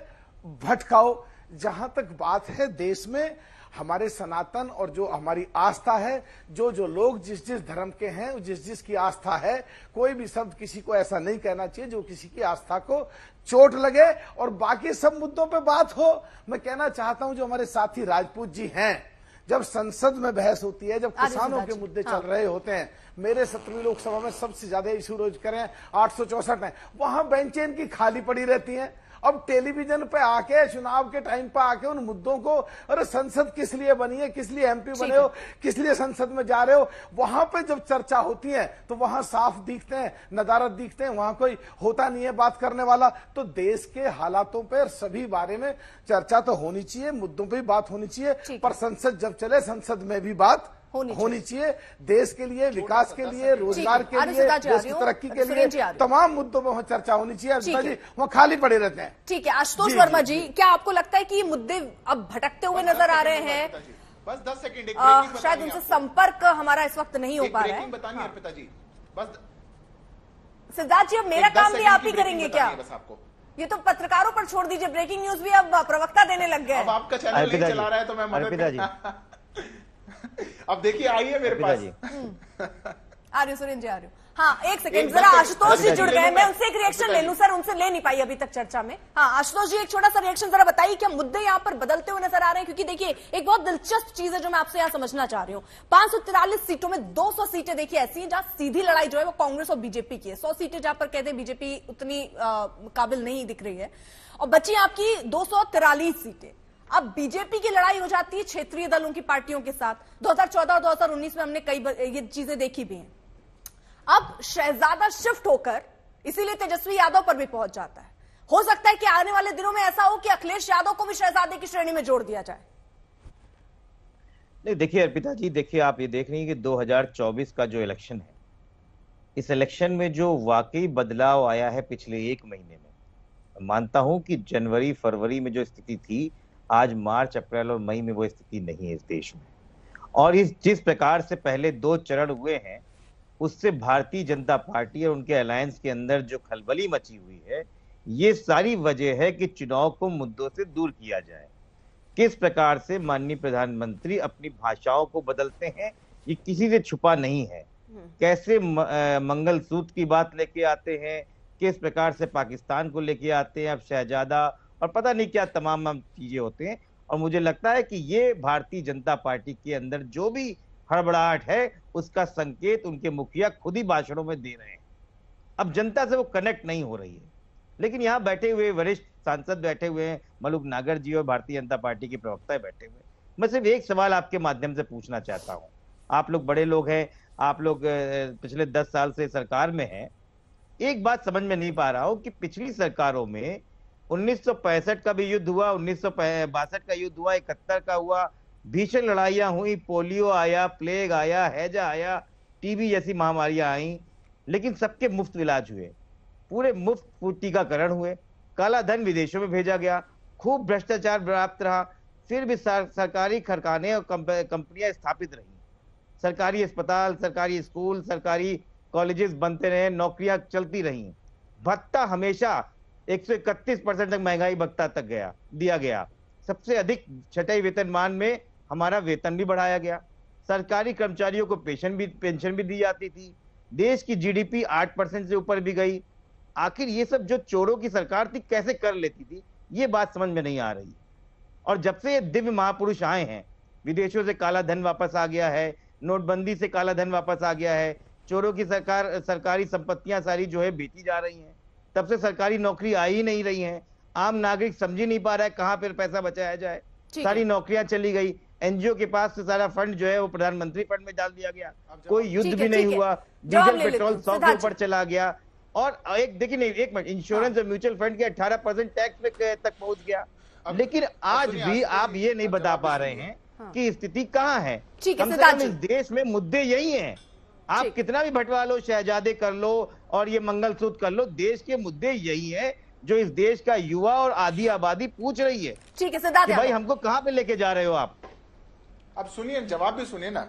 भटकाओ। जहां तक बात है देश में हमारे सनातन और जो हमारी आस्था है, जो जो लोग जिस जिस धर्म के हैं, जिस जिस की आस्था है, कोई भी शब्द किसी को ऐसा नहीं कहना चाहिए जो किसी की आस्था को चोट लगे। और बाकी सब मुद्दों पे बात हो। मैं कहना चाहता हूं जो हमारे साथी राजपूत जी हैं, जब संसद में बहस होती है, जब किसानों के मुद्दे चल रहे होते हैं, मेरे 17वीं लोकसभा में सबसे ज्यादा इशू रोज करें 864 में, वहां बेंचें इनकी खाली पड़ी रहती हैं। अब टेलीविजन पे आके चुनाव के टाइम पे आके उन मुद्दों को, अरे संसद किस लिए बनी है, किस लिए एमपी बने हो, किस लिए संसद में जा रहे हो, वहां पे जब चर्चा होती है तो वहां साफ दिखते हैं, नदारत दिखते हैं, वहां कोई होता नहीं है बात करने वाला। तो देश के हालातों पर सभी बारे में चर्चा तो होनी चाहिए, मुद्दों पर भी बात होनी चाहिए, पर संसद जब चले संसद में भी बात होनी चाहिए। देश के लिए, विकास के लिए, रोजगार के लिए, देश की तरक्की के लिए तमाम मुद्दों में वहाँ चर्चा होनी चाहिए। जी वहाँ खाली पड़े रहते हैं। ठीक है आशुतोष वर्मा जी, क्या आपको लगता है कि ये मुद्दे अब भटकते हुए नजर आ रहे हैं? बस 10 सेकंड शायद उनसे संपर्क हमारा इस वक्त नहीं हो पा रहा है। बताइए अर्पिता जी, बस सिद्धार्थ जी, अब मेरा काम भी आप ही करेंगे क्या? आपको ये तो पत्रकारों पर छोड़ दीजिए, ब्रेकिंग न्यूज भी अब प्रवक्ता देने लग गए। अब आपका चैनल नहीं चला रहा है तो मैं मदद अब देखिए आइए मेरे पास। आ रही हूँ सुरेंद्र जी, आ रही हूँ। हाँ एक सेकंड, जरा आशुतोष जी जुड़ गए, मैं उनसे एक रिएक्शन ले लूं। सर उनसे ले नहीं पाई अभी तक चर्चा में। हाँ आशुतोष जी, एक छोटा सा रिएक्शन जरा बताइए, क्या मुद्दे यहाँ पर बदलते हुए नजर आ रहे हैं? क्योंकि देखिए एक बहुत दिलचस्प चीज है जो मैं आपसे यहाँ समझना चाह रही हूँ। 543 सीटों में 200 सीटें देखिए ऐसी हैं जहां सीधी लड़ाई जो है वो कांग्रेस और बीजेपी की है। 100 सीटें जहां पर कहते हैं बीजेपी उतनी काबिल नहीं दिख रही है, और बची आपकी 243 सीटें। अब बीजेपी की लड़ाई हो जाती है क्षेत्रीय दलों की पार्टियों के साथ। 2014 और 2019 में हमने कई ये चीजें देखी भी हैं। अब शहजादा शिफ्ट होकर इसीलिए तेजस्वी यादव पर भी पहुंच जाता है। हो सकता है कि आने वाले दिनों में ऐसा हो कि अखिलेश यादव को भी शहजादे की श्रेणी में जोड़ दिया जाए। नहीं देखिए अर्पिता जी, देखिए आप ये देख रही हैं कि 2024 का जो इलेक्शन है, इस इलेक्शन में जो वाकई बदलाव आया है पिछले एक महीने में, मानता हूं कि जनवरी फरवरी में जो स्थिति थी, आज मार्च अप्रैल और मई में वो स्थिति नहीं है इस देश में। और इस जिस प्रकार से पहले 2 चरण हुए हैं, उससे भारतीय जनता पार्टी और उनके अलायंस के अंदर जो खलबली मची हुई है, ये सारी वजह है कि चुनाव को मुद्दों से दूर किया जाए। किस प्रकार से माननीय प्रधानमंत्री अपनी भाषाओं को बदलते हैं, ये किसी से छुपा नहीं है। कैसे मंगलसूत्र की बात लेके आते हैं, किस प्रकार से पाकिस्तान को लेके आते हैं, अब शहजादा और पता नहीं क्या तमाम चीजें होते हैं। और मुझे लगता है कि ये भारतीय जनता पार्टी के अंदर जो भी हड़बड़ाहट है, उसका संकेत उनके मुखिया खुद ही भाषणों में दे रहे हैं। अब जनता से वो कनेक्ट नहीं हो रही है। लेकिन यहाँ बैठे हुए वरिष्ठ सांसद बैठे हुए हैं, मलूक नागर जी और भारतीय जनता पार्टी के प्रवक्ता बैठे हुए हैं। मैं सिर्फ एक सवाल आपके माध्यम से पूछना चाहता हूँ। आप लोग बड़े लोग हैं, आप लोग पिछले 10 साल से सरकार में हैं। एक बात समझ में नहीं पा रहा हूँ कि पिछली सरकारों में 1965 का भी युद्ध हुआ, 1962 का युद्ध हुआ, 71 का हुआ, भीषण लड़ाइयां हुई, पोलियो आया, प्लेग आया, हैजा आया, टीबी जैसी महामारियां आई, लेकिन सबके मुफ्त इलाज हुए, पूरे मुफ्त टीकाकरण हुए, काला धन विदेशों में भेजा गया, खूब भ्रष्टाचार व्याप्त रहा, फिर भी सरकारी कारखाने और कंपनियां स्थापित रही, सरकारी अस्पताल, सरकारी स्कूल, सरकारी कॉलेजेस बनते रहे, नौकरियां चलती रही, भत्ता हमेशा 131% तक महंगाई भत्ता तक दिया गया, सबसे अधिक छठे वेतनमान में हमारा वेतन भी बढ़ाया गया, सरकारी कर्मचारियों को पेंशन भी दी जाती थी, देश की जीडीपी 8% से ऊपर भी गई। आखिर ये सब जो चोरों की सरकार थी कैसे कर लेती थी, ये बात समझ में नहीं आ रही। और जब से ये दिव्य महापुरुष आए हैं, विदेशों से काला धन वापस आ गया है, नोटबंदी से काला धन वापस आ गया है, चोरों की सरकारी संपत्तियां सारी जो है बेची जा रही हैं, तब से सरकारी नौकरी आ ही नहीं रही है। आम नागरिक समझ ही नहीं पा रहा है कहां पर पैसा बचाया जाए, सारी नौकरियां चली गई, एनजीओ के पास से सारा फंड जो है वो प्रधानमंत्री फंड में डाल दिया गया, कोई युद्ध भी नहीं हुआ, डीजल पेट्रोल 100 के ऊपर चला गया। और एक देखिए नहीं, एक मिनट, इंश्योरेंस और म्यूचुअल फंड के 18% टैक्स तक पहुंच गया। लेकिन आज भी आप ये नहीं बता पा रहे हैं कि स्थिति कहाँ है। कम से कम इस देश में मुद्दे यही हैं। आप कितना भी भटवा लो, शहजादे कर लो और ये मंगलसूत्र कर लो, देश के मुद्दे यही है जो इस देश का युवा और आधी आबादी पूछ रही है। ठीक है सिद्धार्थ, भाई हमको कहाँ पे लेके जा रहे हो आप? अब सुनिए, जवाब भी सुनिए ना।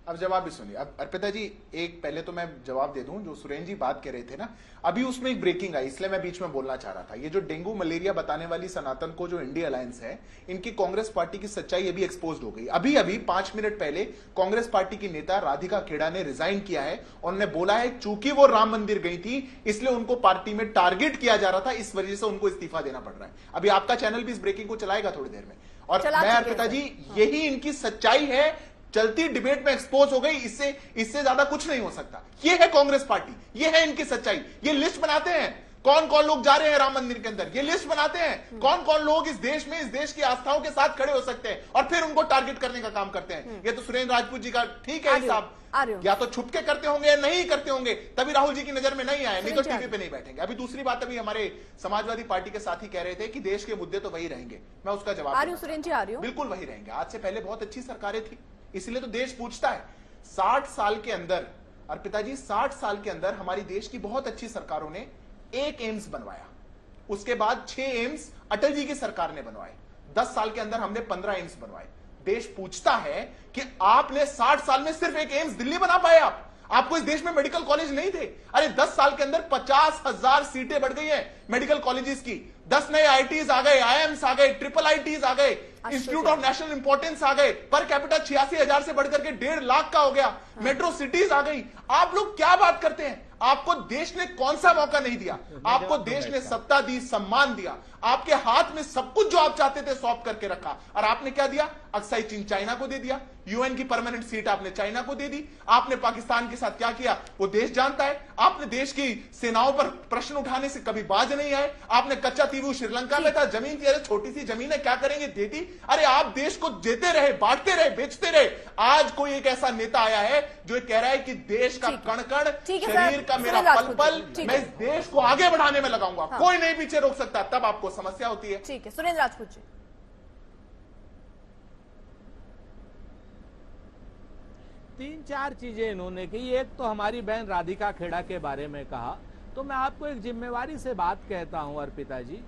अब जवाब भी सुनिए। अब अर्पिता जी, एक पहले तो मैं जवाब दे दूं, जो सुरेंद्र जी बात कर रहे थे ना, अभी उसमें एक ब्रेकिंग आई, इसलिए मैं बीच में बोलना चाह रहा था। ये जो डेंगू मलेरिया बताने वाली सनातन को जो इंडिया अलायंस है, इनकी कांग्रेस पार्टी की सच्चाई अभी एक्सपोज हो गई। अभी अभी 5 मिनट पहले कांग्रेस पार्टी की नेता राधिका खेड़ा ने रिजाइन किया है और उन्होंने बोला है चूंकि वो राम मंदिर गई थी इसलिए उनको पार्टी में टारगेट किया जा रहा था, इस वजह से उनको इस्तीफा देना पड़ रहा है। अभी आपका चैनल भी इस ब्रेकिंग को चलाएगा थोड़ी देर में। और मैं अर्पिता जी, यही इनकी सच्चाई है, चलती डिबेट में एक्सपोज हो गई, इससे ज्यादा कुछ नहीं हो सकता। ये है कांग्रेस पार्टी, ये है इनकी सच्चाई। ये लिस्ट बनाते हैं कौन कौन लोग जा रहे हैं राम मंदिर के अंदर, ये लिस्ट बनाते हैं कौन कौन लोग इस देश में, इस देश की आस्थाओं के साथ खड़े हो सकते हैं, और फिर उनको टारगेट करने का काम करते हैं। ये तो सुरेंद्र राजपूत जी का ठीक है हिसाब, या तो छुप के करते होंगे या नहीं करते होंगे, तभी राहुल जी की नजर में नहीं आए, नहीं तो टीवी पे नहीं बैठेंगे। अभी दूसरी बात, अभी हमारे समाजवादी पार्टी के साथी कह रहे थे कि देश के मुद्दे तो वही रहेंगे। मैं उसका जवाब सुरेंद्र जी आ रही हूं, बिल्कुल वही रहेंगे। आज से पहले बहुत अच्छी सरकारें थी, इसलिए तो देश पूछता है। 60 साल के अंदर, अर्पिता जी 60 साल के अंदर हमारी देश की बहुत अच्छी सरकारों ने एक एम्स बनवाया, उसके बाद 6 एम्स अटल जी की सरकार ने बनवाए, 10 साल के अंदर हमने 15 एम्स बनवाए। देश पूछता है कि आपने 60 साल में सिर्फ एक एम्स दिल्ली बना पाए, आपको इस देश में मेडिकल कॉलेज नहीं थे। अरे 10 साल के अंदर 50,000 सीटें बढ़ गई हैं मेडिकल कॉलेजेस की, 10 नए आईटीज आ गए, आईएम्स आ गए, ट्रिपल आईटीज आ गए, इंस्टीट्यूट ऑफ नेशनल इंपॉर्टेंस आ गए, पर कैपिटा 86,000 से बढ़कर के 1.5 लाख का हो गया, मेट्रो सिटीज आ गई। आप लोग क्या बात करते हैं? आपको देश ने कौन सा मौका नहीं दिया? आपको देश ने सत्ता दी, सम्मान दिया, आपके हाथ में सब कुछ जो आप चाहते थे सौंप करके रखा, और आपने क्या दिया? अक्साई चीन चाइना को दे दिया, यूएन की परमानेंट सीट आपने चाइना को दे दी। आपने पाकिस्तान के साथ क्या किया वो देश जानता है। आपने देश की सेनाओं पर प्रश्न उठाने से कभी बाज नहीं आए। आपने कच्चा तीवू श्रीलंका में था, जमीन की, अरे छोटी सी जमीन है क्या करेंगे, दे दी। अरे आप देश को देते रहे, बांटते रहे, बेचते रहे। आज कोई एक ऐसा नेता आया है जो कह रहा है कि देश का कण कण, शरीर का मेरा पल पल, मैं इस देश को आगे बढ़ाने में लगाऊंगा, कोई नहीं पीछे रोक सकता। तब आपको समस्या होती है। ठीक है, सुरेंद्र राजपूत जी। 3-4 चीजें इन्होंने की। एक तो हमारी बहन राधिका खेड़ा के बारे में कहा, तो मैं आपको एक जिम्मेवारी से बात कहता हूं अर्पिता जी,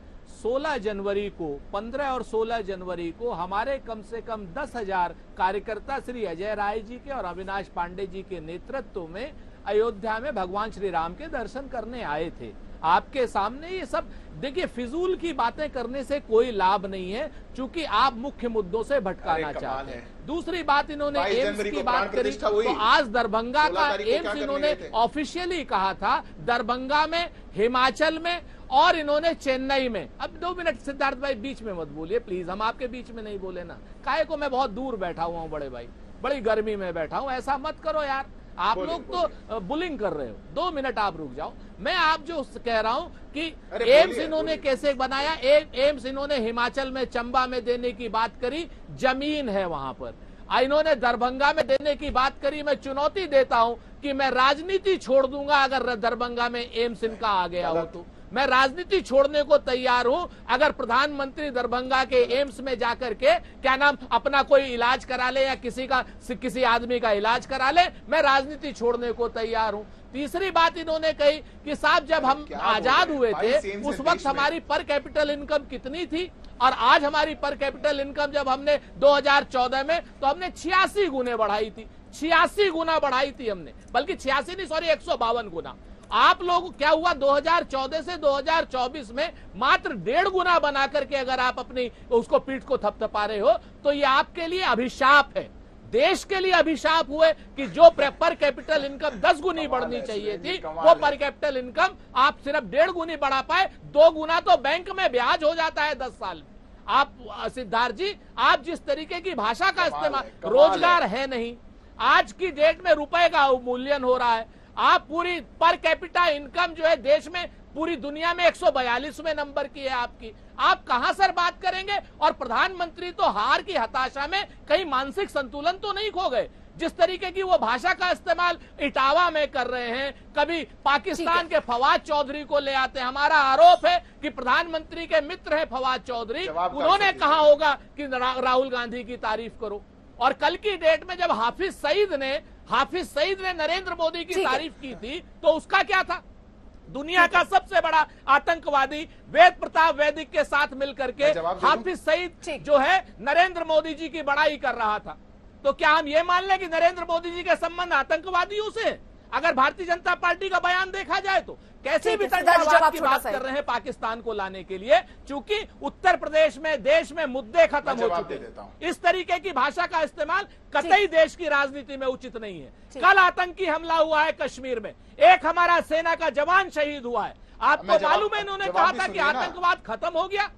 16 जनवरी को, 15 और 16 जनवरी को हमारे कम से कम 10,000 कार्यकर्ता श्री अजय राय जी के और अविनाश पांडे जी के नेतृत्व में अयोध्या में भगवान श्री राम के दर्शन करने आए थे। आपके सामने ये सब देखिए, फिजूल की बातें करने से कोई लाभ नहीं है, चूंकि आप मुख्य मुद्दों से भटकाना चाहते हैं। दूसरी बात, इन्होंने एम्स की बात करी, तो आज दरभंगा का एम्स इन्होंने ऑफिशियली कहा था, दरभंगा में, हिमाचल में और इन्होंने चेन्नई में। अब 2 मिनट सिद्धार्थ भाई बीच में मत बोलिए प्लीज, हम आपके बीच में नहीं बोले ना, काहे को मैं बहुत दूर बैठा हुआ हूँ बड़े भाई, बड़ी गर्मी में बैठा हूँ, ऐसा मत करो यार। आप लोग तो बुलिंग कर रहे हो। 2 मिनट आप रुक जाओ। मैं आप जो कह रहा हूं कि एम्स इन्होंने कैसे बनाया, एम्स इन्होंने हिमाचल में, चंबा में देने की बात करी, जमीन है वहां पर। इन्होंने दरभंगा में देने की बात करी। मैं चुनौती देता हूं कि मैं राजनीति छोड़ दूंगा अगर दरभंगा में एम्स इनका आ गया हो तो। मैं राजनीति छोड़ने को तैयार हूं अगर प्रधानमंत्री दरभंगा के एम्स में जाकर के क्या नाम अपना कोई इलाज करा ले या किसी आदमी का इलाज करा ले, मैं राजनीति छोड़ने को तैयार हूं। तीसरी बात इन्होंने कही कि साहब जब हम आजाद हुए थे उस वक्त हमारी पर कैपिटल इनकम कितनी थी, और आज हमारी पर कैपिटल इनकम जब हमने 2014 में, तो हमने 86 गुने बढ़ाई थी, 86 गुना बढ़ाई थी हमने, बल्कि 86 नहीं, सॉरी 152 गुना। आप लोग क्या हुआ, 2014 से 2024 में मात्र 1.5 गुना बना करके अगर आप अपनी उसको पीठ को थपथपा रहे हो, तो ये आपके लिए अभिशाप है, देश के लिए अभिशाप हुए कि जो पर कैपिटल इनकम 10 गुनी बढ़नी चाहिए थी, वो पर कैपिटल इनकम आप सिर्फ 1.5 गुनी बढ़ा पाए। 2 गुना तो बैंक में ब्याज हो जाता है 10 साल में। आप सिद्धार्थ जी, आप जिस तरीके की भाषा का इस्तेमाल, रोजगार है नहीं, आज की डेट में रुपए का अवमूल्यन हो रहा है। आप पूरी पर कैपिटा इनकम जो है देश में पूरी दुनिया में 142वें नंबर की है आपकी, आप कहां सर बात करेंगे? और प्रधानमंत्री तो हार की हताशा में कहीं मानसिक संतुलन तो नहीं खो गए? जिस तरीके की वो भाषा का इस्तेमाल इटावा में कर रहे हैं, कभी पाकिस्तान के फवाद चौधरी को ले आते हैं। हमारा आरोप है कि प्रधानमंत्री के मित्र है फवाद चौधरी, उन्होंने कहा होगा कि राहुल गांधी की तारीफ करो। और कल की डेट में जब हाफिज सईद ने नरेंद्र मोदी की तारीफ की थी, तो उसका क्या था? दुनिया का सबसे बड़ा आतंकवादी वेद प्रताप वैदिक के साथ मिलकर के हाफिज सईद जो है नरेंद्र मोदी जी की बड़ाई कर रहा था। तो क्या हम ये मान लें कि नरेंद्र मोदी जी के संबंध आतंकवादियों से? अगर भारतीय जनता पार्टी का बयान देखा जाए तो कैसे भी तंत्रवाद की बात कर रहे हैं पाकिस्तान को लाने के लिए, क्योंकि उत्तर प्रदेश में देश में मुद्दे खत्म हो चुके हैं। इस तरीके की भाषा का इस्तेमाल कतई देश की राजनीति में उचित नहीं है। कल आतंकी हमला हुआ है कश्मीर में, एक हमारा सेना का जवान शहीद हुआ है। आपको मालूम है इन्होंने कहा था कि आतंकवाद खत्म हो गया।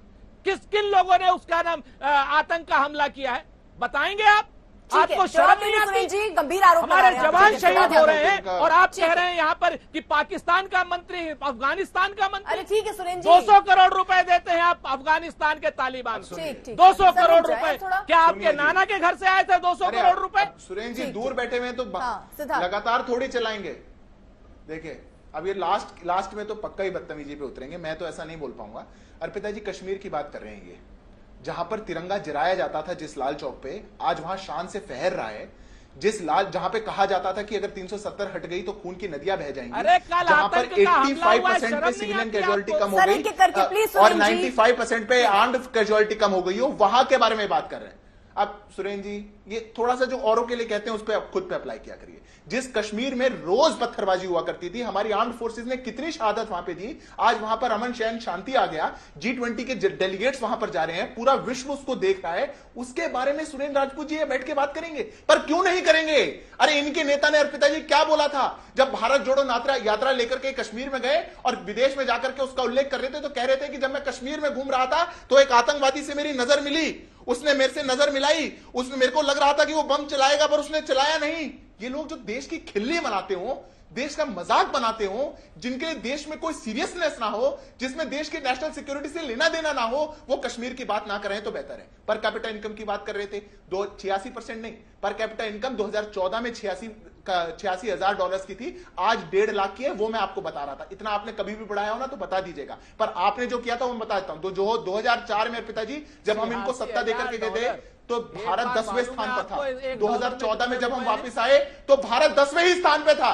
किन लोगों ने उसका नाम आतंक का हमला किया है, बताएंगे आप? आपको शर्म नहीं आती? जी गंभीर आरोप हमारे जवान शहीद हो रहे हैं और आप कह रहे हैं यहाँ पर कि पाकिस्तान का मंत्री, अफगानिस्तान का मंत्री। अरे ठीक है सुरेंद्र जी, 200 करोड़ रुपए देते हैं आप अफगानिस्तान के तालिबान को। 200 करोड़ रुपए क्या आपके नाना के घर से आए थे? 200 करोड़ रुपए। सुरेंद्र जी दूर बैठे हुए तो लगातार थोड़ी चलाएंगे। देखिए अब ये लास्ट में तो पक्का ही बदतमीजी पे उतरेंगे, मैं तो ऐसा नहीं बोल पाऊंगा। अर्पिता जी कश्मीर की बात कर रहे हैं, ये जहां पर तिरंगा जराया जाता था जिस लाल चौक पे, आज वहां शान से फहर रहा है। जहां पे कहा जाता था कि अगर 370 हट गई तो खून की नदियां बह जाएंगी, जहां पर 85% पे सिविलियन कैजुअलिटी कम हो गई और 95% पे आर्म्ड कैजुअलिटी कम हो गई हो, वहां के बारे में बात कर रहे हैं। अब सुरेंद्र जी ये थोड़ा सा जो औरों के लिए कहते हैं उस पर खुद पे अप्लाई किया करिए। जिस कश्मीर में रोज पत्थरबाजी हुआ करती थी, हमारी आर्म्ड फोर्सेस ने कितनी शहादत वहां पे दी, आज वहां पर अमन चैन शांति आ गया। G20 के डेलीगेट्स वहां पर जा रहे हैं, पूरा विश्व उसको देख रहा है। उसके बारे में सुरेंद्र राजपूत जी बैठ के बात करेंगे, पर क्यों नहीं करेंगे? अरे इनके नेता ने अर्पिता जी क्या बोला था जब भारत जोड़ो यात्रा लेकर के कश्मीर में गए और विदेश में जाकर के उसका उल्लेख कर रहे थे, तो कह रहे थे कि जब मैं कश्मीर में घूम रहा था तो एक आतंकवादी से मेरी नजर मिली, उसने मेरे से नजर मिलाई, उसने मेरे को लग रहा था कि वो बम चलाएगा पर उसने चलाया नहीं। ये लोग जो देश की खिल्ली बनाते हो, देश का मजाक बनाते हो, जिनके लिए देश में कोई सीरियसनेस ना हो, जिसमें देश की नेशनल सिक्योरिटी से लेना देना ना हो, वो कश्मीर की बात ना करें तो बेहतर है। पर कैपिटा इनकम की बात कर रहे थे, 86% नहीं, पर कैपिटा इनकम 2014 में 86,000 डॉलर्स की थी, आज 1.5 लाख की है। वो मैं आपको बता रहा था। इतना आपने कभी भी बढ़ाया हो ना तो बता दीजिएगा, पर आपने जो किया था वो मैं बता देता हूं। तो जो 2004 में पिताजी जब हम इनको सत्ता देकर के गए थे तो भारत 10वें स्थान पर था। 2014 में जब हम वापस आए तो भारत 10वें ही स्थान पे था।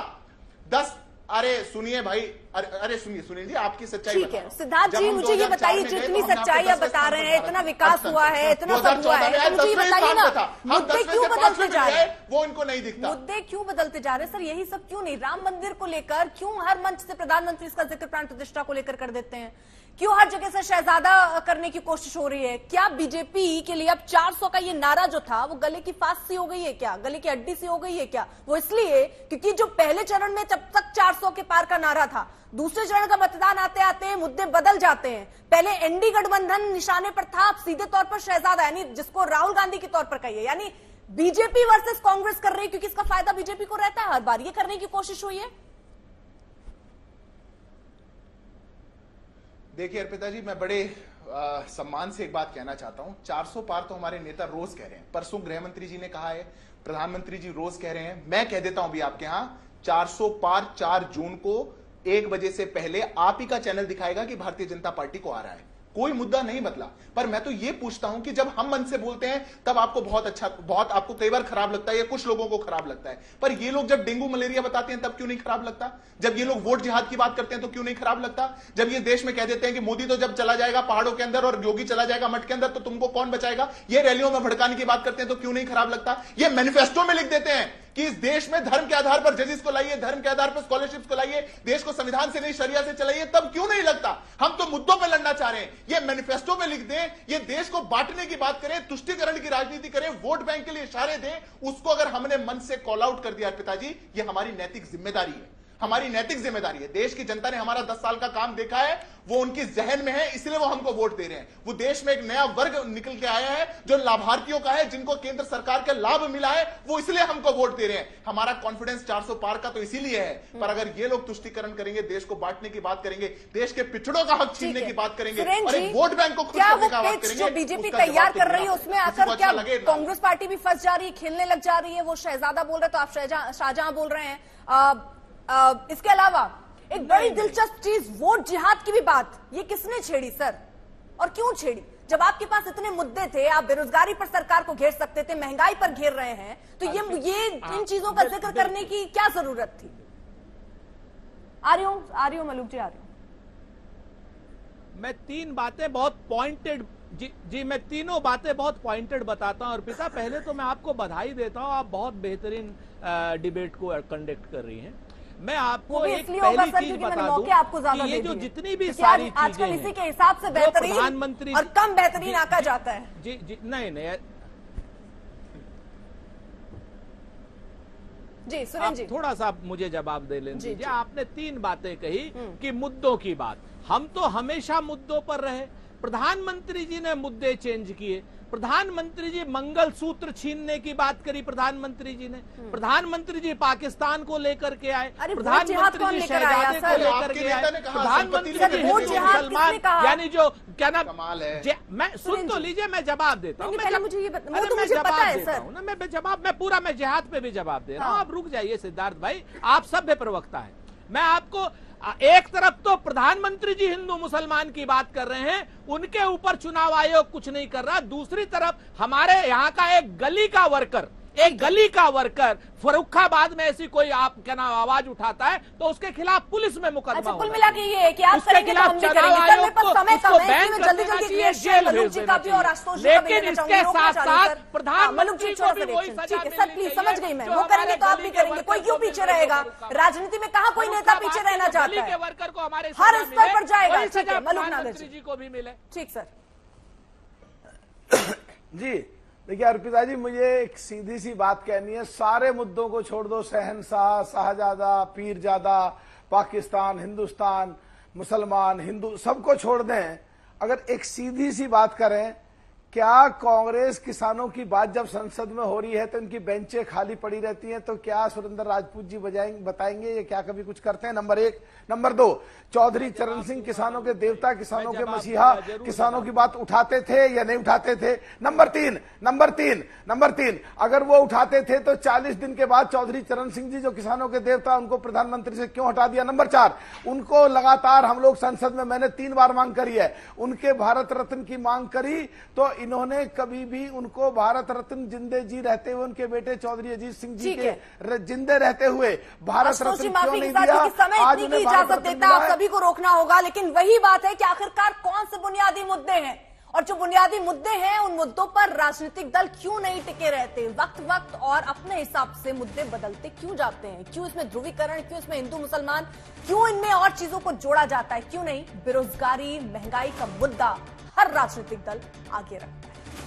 10 अरे सुनिए भाई, अरे सुनिए जी, आपकी सच्चाई ठीक है सिद्धार्थ जी, मुझे ये बताइए जितनी सच्चाई आप बता रहे हैं, इतना विकास हुआ है, इतना सब हुआ है, तो मुझे ये बताइए ना मुद्दे क्यों बदलते जा रहे हैं? वो इनको नहीं दिखता। मुद्दे क्यों बदलते जा रहे हैं सर? यही सब क्यों नहीं? राम मंदिर को लेकर क्यों हर मंच से प्रधानमंत्री इसका जिक्र प्राण प्रतिष्ठा को लेकर कर देते हैं? क्यों हर जगह से शहजादा करने की कोशिश हो रही है? क्या बीजेपी के लिए अब 400 का ये नारा जो था वो गले की फांस सी हो गई है क्या? गले की हड्डी सी हो गई है क्या? वो इसलिए क्योंकि जो पहले चरण में जब तक 400 के पार का नारा था, दूसरे चरण का मतदान आते आते मुद्दे बदल जाते हैं। पहले एनडी गठबंधन निशाने पर था, अब सीधे तौर पर शहजादा, यानी जिसको राहुल गांधी के तौर पर कहिए, यानी बीजेपी वर्सेस कांग्रेस कर रही है, क्योंकि इसका फायदा बीजेपी को रहता है। हर बार ये करने की कोशिश हुई है। देखिए अर्पिता जी, मैं बड़े सम्मान से एक बात कहना चाहता हूं। 400 पार तो हमारे नेता रोज कह रहे हैं, परसों गृह मंत्री जी ने कहा है, प्रधानमंत्री जी रोज कह रहे हैं। मैं कह देता हूं भी आपके यहां 400 पार 4 जून को 1 बजे से पहले आप ही का चैनल दिखाएगा कि भारतीय जनता पार्टी को आ रहा है। कोई मुद्दा नहीं बदला। पर मैं तो ये पूछता हूं कि जब हम मन से बोलते हैं तब आपको बहुत आपको कई बार खराब लगता है, या कुछ लोगों को खराब लगता है, पर ये लोग जब डेंगू मलेरिया बताते हैं तब क्यों नहीं खराब लगता? जब ये लोग वोट जिहाद की बात करते हैं तो क्यों नहीं खराब लगता? जब ये देश में कह देते हैं कि मोदी तो जब चला जाएगा पहाड़ों के अंदर और योगी चला जाएगा मठ के अंदर तो तुमको कौन बचाएगा, ये रैलियों में भड़काने की बात करते हैं तो क्यों नहीं खराब लगता? ये मैनिफेस्टो में लिख देते हैं कि इस देश में धर्म के आधार पर जजेस को लाइए, धर्म के आधार पर स्कॉलरशिप्स को लाइए, देश को संविधान से नहीं शरिया से चलाइए, तब क्यों नहीं लगता? हम तो मुद्दों पे लड़ना चाह रहे हैं। ये मैनिफेस्टो में लिख दें, ये देश को बांटने की बात करें, तुष्टीकरण की राजनीति करें, वोट बैंक के लिए इशारे दें, उसको अगर हमने मन से कॉल आउट कर दिया पिताजी, ये हमारी नैतिक जिम्मेदारी है, हमारी नैतिक जिम्मेदारी है। देश की जनता ने हमारा 10 साल का काम देखा है, वो उनकी जहन में है, इसलिए वो हमको वोट दे रहे हैं। वो देश में एक नया वर्ग निकल के आया है जो लाभार्थियों का है, जिनको केंद्र सरकार का लाभ मिला है, वो इसलिए हमको वोट दे रहे हैं। हमारा कॉन्फिडेंस 400 पार का तो इसीलिए है। पर अगर ये लोग तुष्टीकरण करेंगे, देश को बांटने की बात करेंगे, देश के पिछड़ों का हक छीनने की बात करेंगे और एक वोट बैंक को खुश करने का बात करेंगे, जो बीजेपी तैयार कर रही है उसमें आकर क्या कांग्रेस पार्टी भी फंस जा रही है, खेलने लग जा रही है? वो शहजादा बोल रहे तो आप शाहजहां बोल रहे हैं। इसके अलावा एक बड़ी दिलचस्प चीज, वोट जिहाद की भी बात, ये किसने छेड़ी सर, और क्यों छेड़ी? जब आपके पास इतने मुद्दे थे, आप बेरोजगारी पर सरकार को घेर सकते थे, महंगाई पर घेर रहे हैं, तो ये इन चीजों का जिक्र करने की क्या जरूरत थी? आ रही हूं मलूक जी, आ रही हूं। मैं 3 बातें बहुत पॉइंटेड जी मैं तीनों बातें बहुत पॉइंटेड बताता हूं। अर्पिता, पहले तो मैं आपको बधाई देता हूं, आप बहुत बेहतरीन डिबेट को कंडक्ट कर रही हैं। मैं आपको एक पहली चीज बता दूं कि ये जो जितनी भी सारी आजकल इसी के हिसाब से बेहतरीन प्रधानमंत्री और कम बेहतरीन आका जाता है। जी नहीं जी सुरेंद्र जी, थोड़ा सा मुझे जवाब दे लेने दीजिए। आपने 3 बातें कही कि मुद्दों की बात, हम तो हमेशा मुद्दों पर रहे। प्रधानमंत्री जी ने मुद्दे चेंज किए। प्रधानमंत्री जी मंगल सूत्र छीनने की बात करी, प्रधानमंत्री जी ने। प्रधानमंत्री जी पाकिस्तान को लेकर के आए, प्रधानमंत्री जी शहजादे को लेकर के आए, प्रधानमंत्री जी मुसलमान, यानी जो क्या नाम, मैं सुन तो लीजिए, मैं जवाब देता हूँ, मैं जवाब देता हूँ ना, मैं जिहाद पे भी जवाब दे रहा हूँ। आप रुक जाइए सिद्धार्थ भाई, आप सभ्य प्रवक्ता है। मैं आपको एक तरफ तो प्रधानमंत्री जी हिंदू मुसलमान की बात कर रहे हैं, उनके ऊपर चुनाव आयोग कुछ नहीं कर रहा। दूसरी तरफ हमारे यहाँ का एक गली का वर्कर फर्रुखाबाद में ऐसी कोई आप क्या नाम आवाज उठाता है तो उसके खिलाफ पुलिस में मुकदमा। कुल मिला के ये है कि आप करेंगे तो हम भी करेंगे। लेकिन इसके साथ साथ प्रधानमंत्री को भी वही सजा मिलनी चाहिए। समझ गई मैं, वो करेंगे तो आप भी करेंगे। कोई क्यों पीछे रहेगा? राजनीति में कहाँ कोई नेता पीछे रहना चाहता है? वर्कर को हमारे हर स्तर पर जाएगा। प्रधानमंत्री जी को भी मिले। ठीक सर जी। देखिए अर्पिता जी, मुझे एक सीधी सी बात कहनी है, सारे मुद्दों को छोड़ दो, शहंशाह, शाहजादा, पीरजादा, पाकिस्तान, हिंदुस्तान, मुसलमान, हिंदू, सबको छोड़ दें। अगर एक सीधी सी बात करें, क्या कांग्रेस किसानों की बात जब संसद में हो रही है तो इनकी बेंचें खाली पड़ी रहती हैं? तो क्या सुरेंद्र राजपूत जी बताएंगे ये क्या कभी कुछ करते हैं? नंबर 1। नंबर 2, चौधरी चरण सिंह किसानों के देवता, किसानों के मसीहा, किसानों की बात उठाते थे या नहीं उठाते थे? नंबर तीन, अगर वो उठाते थे तो 40 दिन के बाद चौधरी चरण सिंह जी जो किसानों के देवता, उनको प्रधानमंत्री से क्यों हटा दिया? नंबर 4, उनको लगातार हम लोग संसद में, मैंने 3 बार मांग करी है, उनके भारत रत्न की मांग करी तो इन्होंने कभी भी उनको भारत रत्न जिंदे जी रहते हुए, उनके बेटे चौधरी अजीत सिंह जी के जिंदे रहते हुए भारत रत्न क्यों नहीं दिया? आज उन्हें इजाजत देता, आप सभी को रोकना होगा। लेकिन वही बात है कि आखिरकार कौन से बुनियादी मुद्दे हैं, और जो बुनियादी मुद्दे हैं उन मुद्दों पर राजनीतिक दल क्यों नहीं टिके रहते? वक्त और अपने हिसाब से मुद्दे बदलते क्यों जाते हैं? क्यों इसमें ध्रुवीकरण, क्यों इसमें हिंदू मुसलमान, क्यों इनमें और चीजों को जोड़ा जाता है? क्यों नहीं बेरोजगारी, महंगाई का मुद्दा हर राजनीतिक दल आगे रखता है?